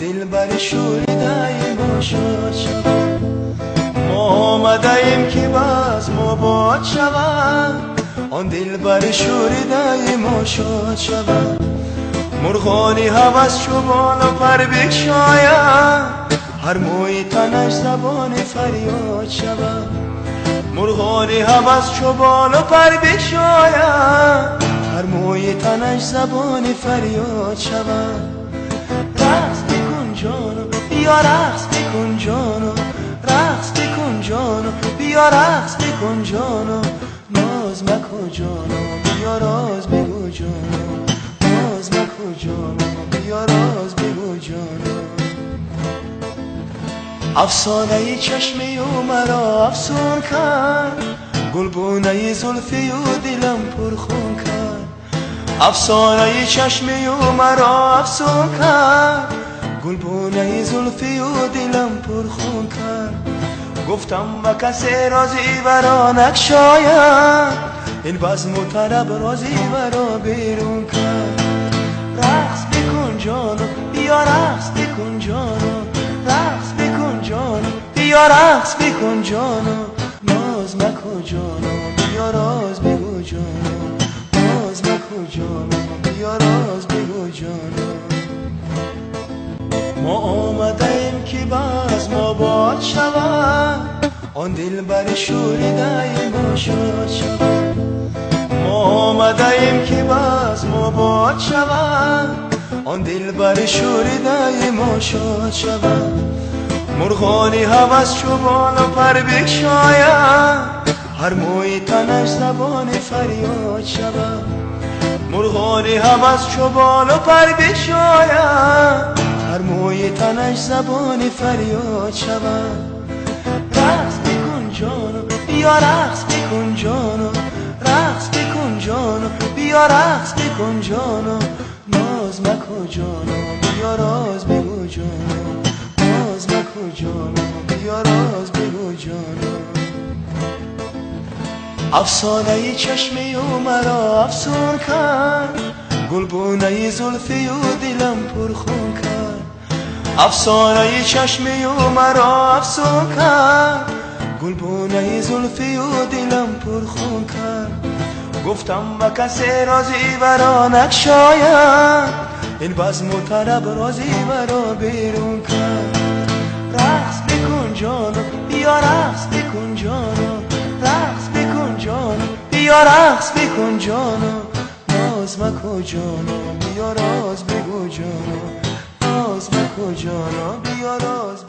دلبر شوریده‌ای ما شاد شود. ما آمده‌ایم که باز ما باد شود. آن دلبر شوریده‌ای ما شاد شود. مرغانی هوس چو بالا پر بگشاید، هر موی تنش زبان فریاد شود. مرغانی هوس چو بالا پر بگشاید، هر موی تنش زبان فریاد شود. رقص بکن جانو بیا رقص بکن جانو، رقص بکن جانو بیا رقص بکن جانو، ناز مکن جانو بیا راز بگو جانو، ناز مکن جانو بیا راز بگو جانو. افسانه چشمی و مرا افسون کرد، گلبونه زلفی و دلم پرخون کرد. افسانه چشمی و مرا افسون کرد، گلبونه زلفی و دلم پرخون کرد. گفتم و کسی رازی ورا نگشاید، این بزم و طرب رازی ورا بیرون کرد. رقص بکن جانو بیا رقص بکن جانو، رقص بکن جانو بیا رقص بکن جانو، ناز مکن جانو بیا راز بگو جانو، ناز مکن جانو بیا راز بگو جانو. ما آمده‌ایم که باز ما باد شود، آن دلبر شوریده‌ای ما شاد شود. ما آمده‌ایم که باز ما باد شود، آن دلبر شوریده‌ای ما شاد شود. مرغانی هوس چو بالا پر بگشاید، هر موی تنش زبان فریاد شود. مرغانی هوس چو بالا پر بگشاید، هر موی تنش زبان فریاد شود. رقص بکن جانو بیا رقص بکن جانو، رقص بکن جانو بیا رقص بکن جانو، ناز مکن جانو بیا راز بگو جانو، ناز مکن جانو بیا راز بگو جانو. افسانه چشمی و مرا افسون کرد، گلبونه زلفی و دلم پرخون کرد. افسانه چشمی و مرا افسون کرد، گلبونه زلفی و دلم پرخون کرد. گفتم و کسی رازی ورا نگشاید، این بزم و طرب رازی ورا بیرون کرد. رقص بکن جانو بیا رقص بکن جانو، رقص بکن جانو بیا رقص بکن جانو، ناز مکن جانو بیا راز بگو جانو، ناز مکن جانو بیا راز